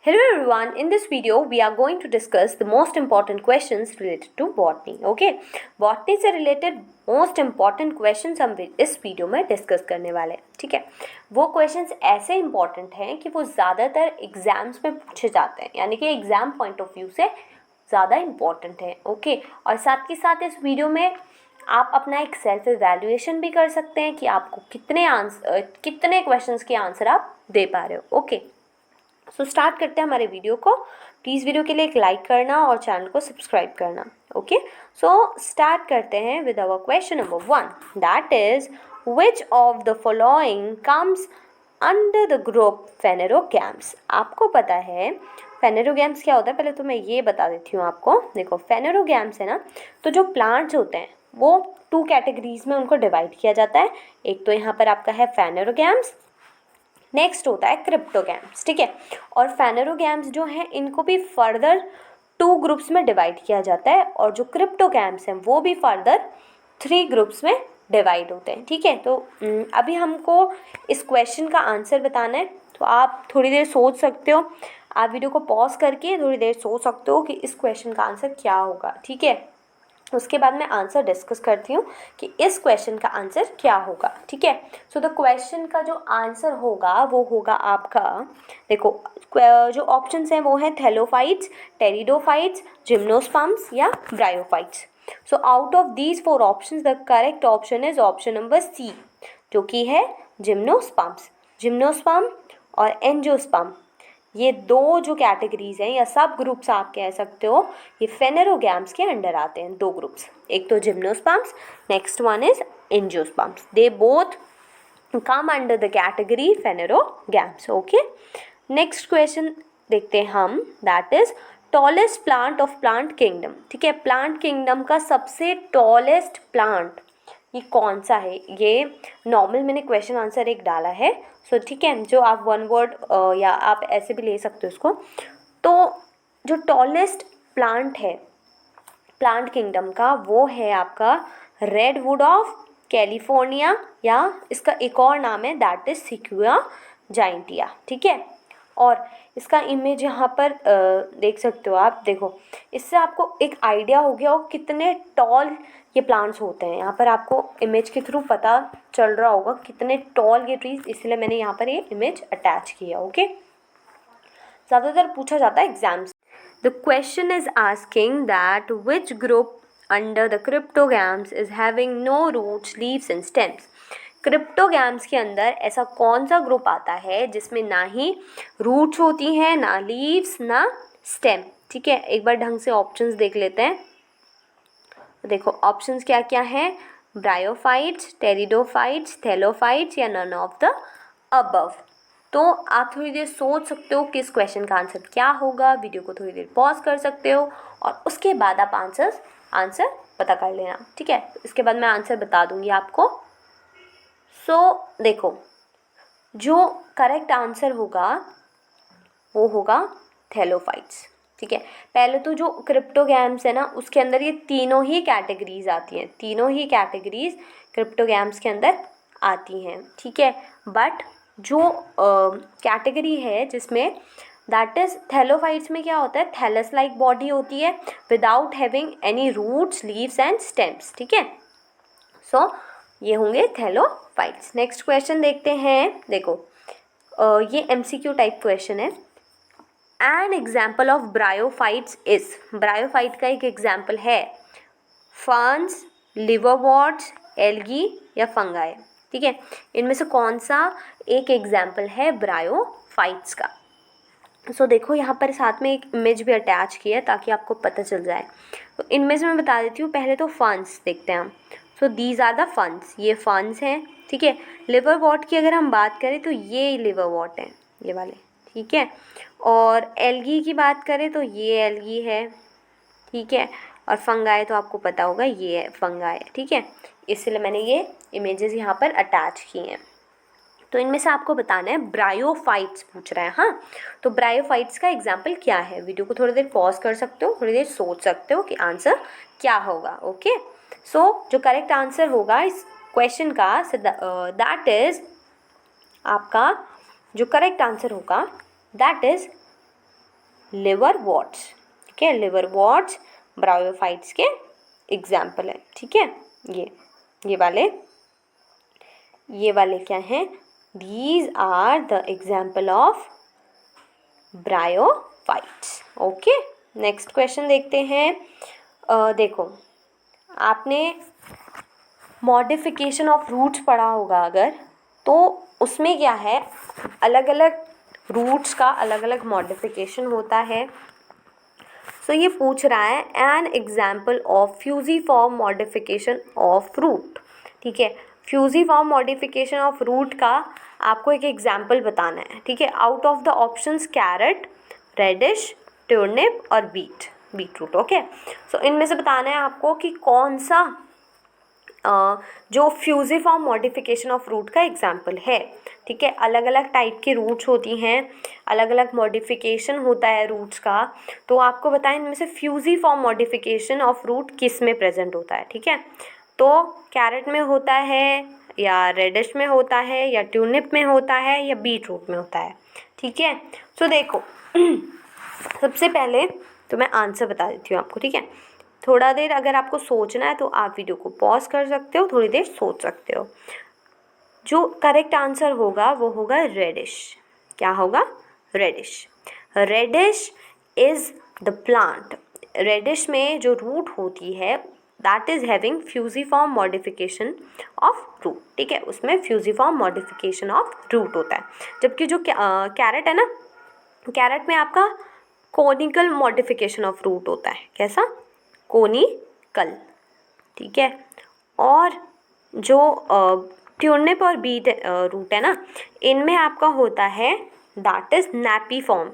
Hello everyone, in this video we are going to discuss the most important questions related to botany. Okay, botany से related most important questions हम इस video में discuss करने वाले हैं. ठीक है, वो क्वेश्चंस ऐसे इंपॉर्टेंट हैं कि वो ज़्यादातर एग्जाम्स में पूछे जाते हैं, यानी कि एग्जाम पॉइंट ऑफ व्यू से ज़्यादा इम्पॉर्टेंट है. ओके, और साथ के साथ इस वीडियो में आप अपना एक सेल्फ एवेल्युएशन भी कर सकते हैं कि आपको कितने क्वेश्चंस के आंसर आप दे पा रहे हो. ओके, सो स्टार्ट करते हैं हमारे वीडियो को. प्लीज़ वीडियो के लिए एक लाइक करना और चैनल को सब्सक्राइब करना. ओके, सो स्टार्ट करते हैं with our question number 1, that is which of the following comes under the group phanerogams. आपको पता है फेनेरोगैम्स क्या होता है, पहले तो मैं ये बता देती हूँ आपको. देखो, फेनेरोगैम्स है ना, तो जो प्लांट्स होते हैं वो 2 कैटेगरीज में उनको डिवाइड किया जाता है. एक तो यहाँ पर आपका है फेनेरोगैम्स, नेक्स्ट होता है क्रिप्टोगैम्स. ठीक है, और फेनेरोगैम्स जो हैं इनको भी फर्दर 2 ग्रुप्स में डिवाइड किया जाता है, और जो क्रिप्टोगैम्स हैं वो भी फर्दर 3 ग्रुप्स में डिवाइड होते हैं. ठीक है, तो अभी हमको इस क्वेश्चन का आंसर बताना है, तो आप थोड़ी देर सोच सकते हो. आप वीडियो को पॉज करके थोड़ी देर सोच सकते हो कि इस क्वेश्चन का आंसर क्या होगा. ठीक है, उसके बाद मैं आंसर डिस्कस करती हूँ कि इस क्वेश्चन का आंसर क्या होगा. ठीक है, सो द क्वेश्चन का जो आंसर होगा वो होगा आपका, देखो जो ऑप्शंस हैं वो हैं थैलोफाइट्स, टेरिडोफाइट्स, जिम्नोस्पर्म्स या bryophytes. So out of these 4 options the correct option is option number C, जो कि है जिम्नोस्पर्म्स. जिम्नोस्पर्म और एंजियोस्पर्म, ये 2 जो कैटेगरीज हैं या सब ग्रुप्स आप कह सकते हो, ये फेनेरोगैम्स के अंडर आते हैं. 2 ग्रुप्स, एक तो gymnosperms, next one is angiosperms. They both come under the category phanerogams. Okay, next question देखते हैं हम, that is tallest plant of plant kingdom. ठीक है, प्लांट किंगडम का सबसे टॉलेस्ट प्लांट ये कौन सा है. ये नॉर्मल मैंने क्वेश्चन आंसर एक डाला है. सो ठीक है, जो आप 1 वर्ड या आप ऐसे भी ले सकते हो इसको. तो जो टॉलेस्ट प्लांट है प्लांट किंगडम का वो है आपका रेडवुड ऑफ कैलिफोर्निया, या इसका एक और नाम है दैट इज सिक्विया जाइंटिया. ठीक है, और इसका इमेज यहाँ पर देख सकते हो आप. देखो, इससे आपको एक आइडिया हो गया हो कितने टॉल ये प्लांट्स होते हैं. यहाँ पर आपको इमेज के थ्रू पता चल रहा होगा कितने टॉल ये ट्रीज, इसलिए मैंने यहाँ पर ये इमेज अटैच किया. ओके, ज़्यादातर पूछा जाता है exams. The question is asking that which group under the cryptogams is having no roots, leaves and stems. Cryptogams के अंदर ऐसा कौन सा ग्रुप आता है जिसमें ना ही रूट्स होती हैं, ना लीव्स, ना स्टेम. ठीक है, एक बार ढंग से ऑप्शंस देख लेते हैं. देखो, ऑप्शंस क्या क्या हैं, ब्रायोफाइट्स, टेरिडोफाइट्स, थैलोफाइट्स या नन ऑफ द अबव. तो आप थोड़ी देर सोच सकते हो कि इस क्वेश्चन का आंसर क्या होगा. वीडियो को थोड़ी देर पॉज कर सकते हो और उसके बाद आप आंसर पता कर लेना. ठीक है, इसके बाद मैं आंसर बता दूंगी आपको. देखो, जो करेक्ट आंसर होगा वो होगा थैलोफाइट्स. ठीक है, पहले तो जो क्रिप्टोगैम्स है ना उसके अंदर ये तीनों ही कैटेगरीज आती हैं. तीनों ही कैटेगरीज क्रिप्टोगैम्स के अंदर आती हैं. ठीक है, बट जो कैटेगरी है जिसमें दैट इज थैलोफाइट्स में क्या होता है, थैलस लाइक बॉडी होती है without having any roots, leaves and stems. ठीक है, सो ये होंगे थैलोफाइट्स. नेक्स्ट क्वेश्चन देखते हैं. देखो, ये MCQ टाइप क्वेश्चन है. An example of bryophytes is, bryophyte का एक एग्जाम्पल है फर्न्स, लिवरवॉर्ट्स, एल्गी या फंगाई. ठीक है, इनमें से कौन सा एक एग्जाम्पल है ब्रायोफाइट्स का. सो देखो, यहाँ पर साथ में एक इमेज भी अटैच की है ताकि आपको पता चल जाए. तो इनमें से मैं बता देती हूँ. पहले तो फर्न्स देखते हैं हम. So these are the ferns, ये फर्न्स हैं. ठीक है, लिवरवॉर्ट की अगर हम बात करें तो ये लिवरवॉर्ट हैं, ये वाले. ठीक है, और एल्गी की बात करें तो ये एल्गी है. ठीक है, और फंगाई तो आपको पता होगा ये है फंगाई. ठीक है, इसलिए मैंने ये इमेजेस यहाँ पर अटैच किए हैं. तो इनमें से आपको बताना है, ब्रायोफाइट्स पूछ रहा है. हाँ, तो ब्रायोफाइट्स का एग्जाम्पल क्या है. वीडियो को थोड़ी देर पॉज कर सकते हो, थोड़ी देर सोच सकते हो कि आंसर क्या होगा. ओके, सो जो करेक्ट आंसर होगा इस क्वेश्चन का, दैट इज आपका जो करेक्ट आंसर होगा दैट इज लिवरवर्ट्स, ठीक है, लिवरवर्ट्स ब्रायोफाइट्स के एग्जाम्पल है, ठीक है। ये वाले क्या हैं, these are the example of bryophytes. Okay, next question देखते हैं। देखो, आपने मॉडिफिकेशन ऑफ रूट्स पढ़ा होगा अगर, तो उसमें क्या है, अलग अलग रूट्स का अलग अलग मॉडिफिकेशन होता है। सो ये पूछ रहा है an example of fusiform modification of root, ठीक है। फ्यूजीफॉर्म मॉडिफिकेशन ऑफ रूट का आपको एक एग्जाम्पल बताना है, ठीक है। Out of the options carrot, radish, turnip और बीट रूट। ओके, सो इनमें से बताना है आपको कि कौन सा जो फ्यूजीफॉर्म मॉडिफिकेशन ऑफ रूट का एग्जाम्पल है, ठीक है। अलग अलग टाइप की रूट्स होती हैं, अलग अलग मॉडिफिकेशन होता है रूट्स का, तो आपको बताएं इनमें से फ्यूजीफॉर्म मॉडिफिकेशन ऑफ रूट किस में प्रेजेंट होता है, ठीक है। तो कैरेट में होता है, या रेडिश में होता है, या ट्यूलिप में होता है, या बीट रूट में होता है, ठीक है। सो देखो सबसे पहले तो मैं आंसर बता देती हूँ आपको, ठीक है। थोड़ा देर अगर आपको सोचना है तो आप वीडियो को पॉज कर सकते हो, थोड़ी देर सोच सकते हो। जो करेक्ट आंसर होगा वो होगा रेडिश। क्या होगा? Radish. Radish is the plant, radish में जो रूट होती है that is having fusiform modification of root, ठीक है, उसमें फ्यूजीफॉर्म मॉडिफिकेशन ऑफ रूट होता है। जबकि जो कैरेट है ना, कैरेट में आपका कोनिकल मॉडिफिकेशन ऑफ रूट होता है। कैसा? कोनिकल, ठीक है। और जो ट्यूलिप और बीट रूट है ना, इनमें आपका होता है दैट इज नैपी फॉर्म।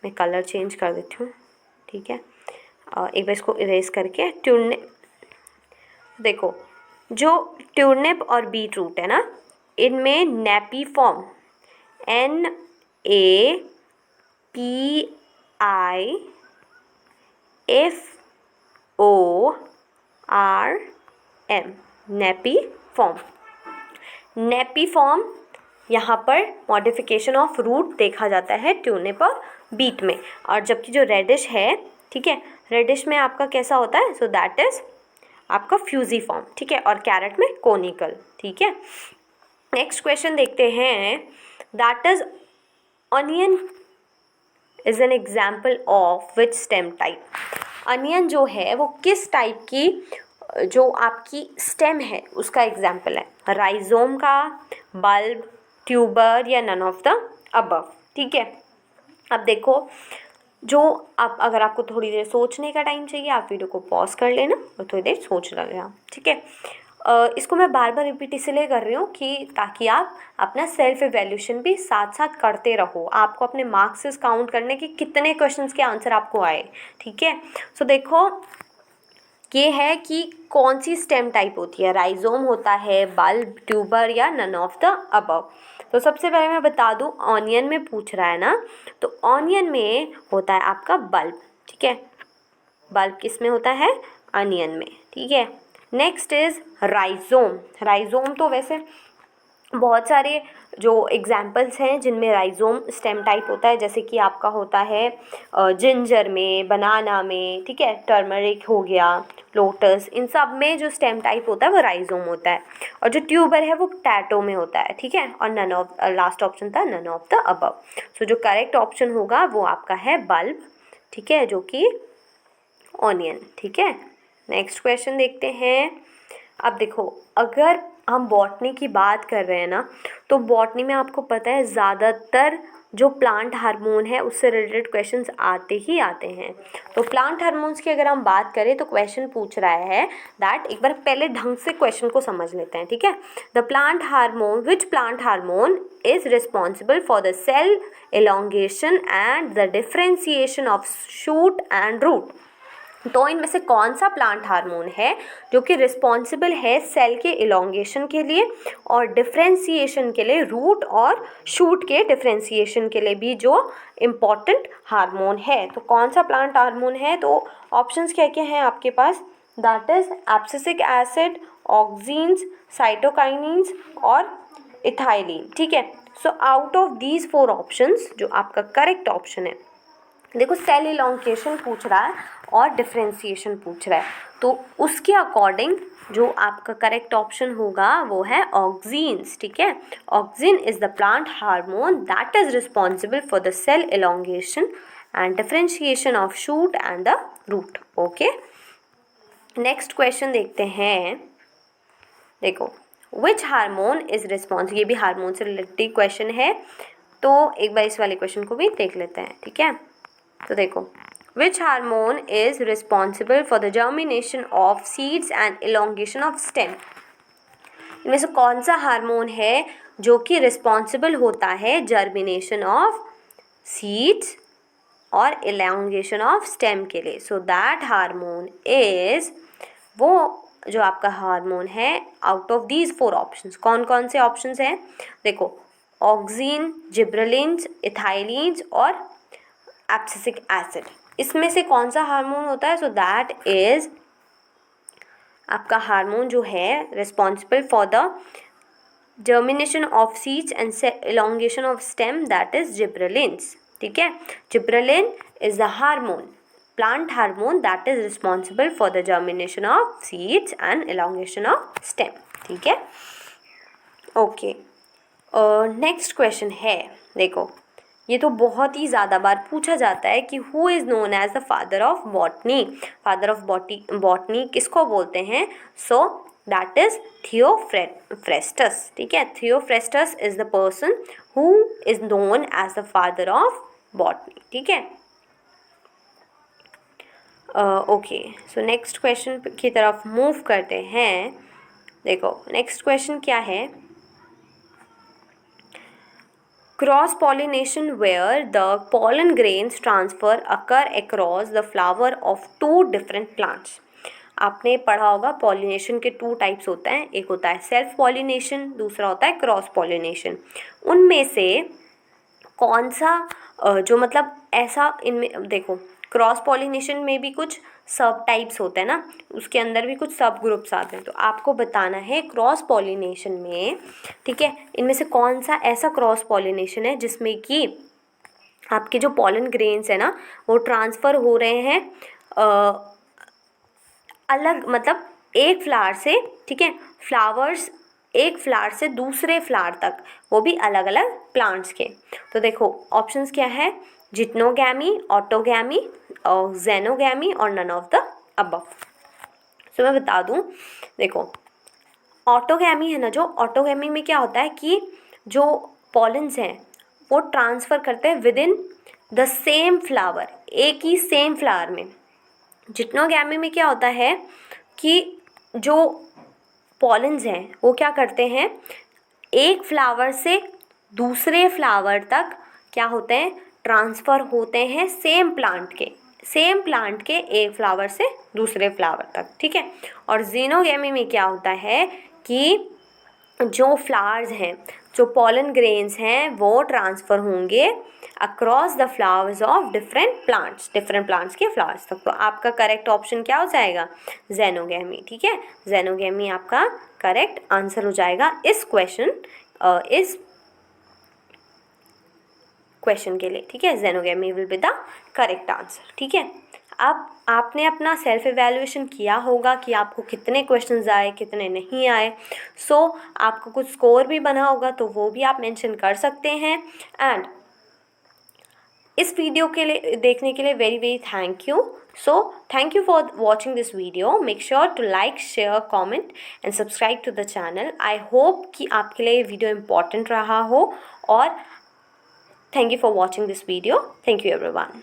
मैं कलर चेंज कर देती हूँ, ठीक है। एक बार इसको इरेज करके ट्यूलिप, देखो जो ट्यूलिप और बीट रूट है ना, इनमें nappy form NAPIFORM, nappy form. Nappy form यहाँ पर मॉडिफिकेशन ऑफ रूट देखा जाता है ट्यूलिप और बीट में। और जबकि जो रेडिश है, ठीक है, रेडिश में आपका कैसा होता है? सो दैट इज आपका फ्यूजीफॉर्म, ठीक है, और कैरेट में कोनिकल, ठीक है। नेक्स्ट क्वेश्चन देखते हैं, that is onion is an example of which stem type. Onion जो है वो किस टाइप की जो आपकी स्टेम है उसका एग्जाम्पल है? राइजोम का, बल्ब, ट्यूबर, या नन ऑफ द अबव, ठीक है। अब देखो, जो आप अगर आपको थोड़ी देर सोचने का टाइम चाहिए, आप वीडियो को पॉज कर लेना और थोड़ी देर सोच लेना, ठीक है। इसको मैं बार बार रिपीट इसलिए कर रही हूँ कि ताकि आप अपना सेल्फ एवेल्यूशन भी साथ साथ करते रहो, आपको अपने मार्क्स काउंट करने के कितने क्वेश्चंस के आंसर आपको आए, ठीक है। सो देखो, ये है कि कौन सी स्टेम टाइप होती है, राइजोम होता है, बल्ब, ट्यूबर, या नन ऑफ द अबव। तो सबसे पहले मैं बता दूं, ऑनियन में पूछ रहा है ना, तो ऑनियन में होता है आपका बल्ब, ठीक है। बल्ब किस में होता है? अनियन में, ठीक है। Next is rhizome. राइजोम तो वैसे बहुत सारे जो एग्जाम्पल्स हैं जिनमें राइजोम स्टेम टाइप होता है, जैसे कि आपका होता है जिंजर में, बनाना में, ठीक है, टर्मरिक हो गया, लोटस, इन सब में जो स्टेम टाइप होता है वो राइजोम होता है। और जो ट्यूबर है वो पोटैटो में होता है, ठीक है। और नन ऑफ, लास्ट ऑप्शन था नन ऑफ द अबव। सो जो करेक्ट ऑप्शन होगा वो आपका है बल्ब, ठीक है, जो कि ऑनियन, ठीक है। नेक्स्ट क्वेश्चन देखते हैं। अब देखो, अगर हम बॉटनी की बात कर रहे हैं ना, तो बॉटनी में आपको पता है ज़्यादातर जो प्लांट हार्मोन है उससे रिलेटेड क्वेश्चंस आते ही आते हैं। तो प्लांट हार्मोन्स की अगर हम बात करें तो क्वेश्चन पूछ रहा है दैट, एक बार पहले ढंग से क्वेश्चन को समझ लेते हैं, ठीक है। The plant hormone, which plant hormone is responsible for the cell elongation and the differentiation of shoot and root. तो इनमें से कौन सा प्लांट हार्मोन है जो कि रिस्पॉन्सिबल है सेल के इलोंगेशन के लिए और डिफरेंशिएशन के लिए, रूट और शूट के डिफरेंशिएशन के लिए भी जो इम्पॉर्टेंट हार्मोन है? तो कौन सा प्लांट हार्मोन है? तो ऑप्शंस क्या क्या हैं आपके पास? That is abscisic acid, auxins, cytokinins और इथाइलिन, ठीक है। So out of these 4 options जो आपका करेक्ट ऑप्शन है, देखो सेल इलोंगेशन पूछ रहा है और डिफरेंशिएशन पूछ रहा है, तो उसके अकॉर्डिंग जो आपका करेक्ट ऑप्शन होगा वो है ऑक्सीन्स, ठीक है। Auxin is the plant hormone that is responsible for the cell elongation and differentiation of shoot and the root. Okay, next question देखते हैं। देखो विच हार्मोन इज रिस्पॉन्सिबल, ये भी हार्मोन से रिलेटेड क्वेश्चन है, तो एक बार इस वाले क्वेश्चन को भी देख लेते हैं, ठीक है। तो देखो which hormone is responsible for the germination of seeds and elongation of stem, इनमें से कौन सा हार्मोन है जो कि रिस्पॉन्सिबल होता है जर्मिनेशन ऑफ सीड्स और इलोंगेशन ऑफ स्टेम के लिए। सो दैट हार्मोन इज, वो जो आपका हार्मोन है आउट ऑफ दीज 4 ऑप्शंस, कौन कौन से ऑप्शंस हैं, देखो ऑक्सीन, जिब्रेलिन्स, इथाइलिन्स और एब्सिसिक एसिड, इसमें से कौन सा हार्मोन होता है। सो दैट इज आपका हार्मोन जो है responsible for the germination of seeds and elongation of stem, that is gibberellins, ठीक है। Gibberellin is the hormone, plant hormone that is responsible for the germination of seeds and elongation of stem, ठीक है। Okay, next question है, देखो ये तो बहुत ही ज़्यादा बार पूछा जाता है कि who is known as the father of botany, father of botany किसको बोलते हैं। सो दैट इज थियोफ्रेस्टस, ठीक है। Theophrastus is the person who is known as the father of botany, ठीक है। ओके, सो नेक्स्ट क्वेश्चन की तरफ move करते हैं। देखो नेक्स्ट क्वेश्चन क्या है, cross pollination where the pollen grains transfer occur across the flower of 2 different plants। आपने पढ़ा होगा पॉलिनेशन के 2 टाइप्स होते हैं, एक होता है सेल्फ पॉलिनेशन, दूसरा होता है क्रॉस पॉलिनेशन। उनमें से कौन सा जो मतलब ऐसा, इनमें देखो क्रॉस पॉलिनेशन में भी कुछ सब टाइप्स होते हैं ना, उसके अंदर भी कुछ सब ग्रुप्स आते हैं, तो आपको बताना है क्रॉस पॉलिनेशन में, ठीक है, इनमें से कौन सा ऐसा क्रॉस पॉलिनेशन है जिसमें कि आपके जो पॉलन ग्रेन्स है ना वो ट्रांसफ़र हो रहे हैं अलग, मतलब एक फ्लावर से, ठीक है, फ्लावर्स एक फ्लावर से दूसरे फ्लावर तक, वो भी अलग अलग प्लांट्स के। तो देखो ऑप्शंस क्या है, जिटनोगैमी, ऑटोगैमी और जेनोगैमी और नन ऑफ द अबव। सो मैं बता दूं, देखो ऑटोगैमी है ना, जो ऑटोगैमी में क्या होता है कि जो पॉलन्स हैं वो ट्रांसफ़र करते हैं with in the same flower, एक ही सेम फ्लावर में। जिटनोगैमी में क्या होता है कि जो पॉलन्स हैं वो क्या करते हैं, एक फ्लावर से दूसरे फ्लावर तक क्या होते हैं, ट्रांसफ़र होते हैं सेम प्लांट के एक फ्लावर से दूसरे फ्लावर तक, ठीक है। और जीनोगैमी में क्या होता है कि जो फ्लावर्स हैं, जो पॉलन ग्रेन्स हैं वो ट्रांसफ़र होंगे across the flowers of different plants के फ्लावर्स तक। तो आपका करेक्ट ऑप्शन क्या हो जाएगा, जेनोगैमी, ठीक है। जेनोगैमी आपका करेक्ट आंसर हो जाएगा इस क्वेश्चन के लिए, ठीक है। Xenogamy will be the correct answer, ठीक है। अब आपने अपना सेल्फ एवेल्युएशन किया होगा कि आपको कितने क्वेश्चंस आए, कितने नहीं आए। सो आपको कुछ स्कोर भी बना होगा तो वो भी आप मेंशन कर सकते हैं। एंड इस वीडियो के लिए देखने के लिए very very thank you. So thank you for watching this video. Make sure to like, share, comment and subscribe to the channel. I hope कि आपके लिए ये वीडियो इम्पॉर्टेंट रहा हो, और thank you for watching this video. Thank you everyone.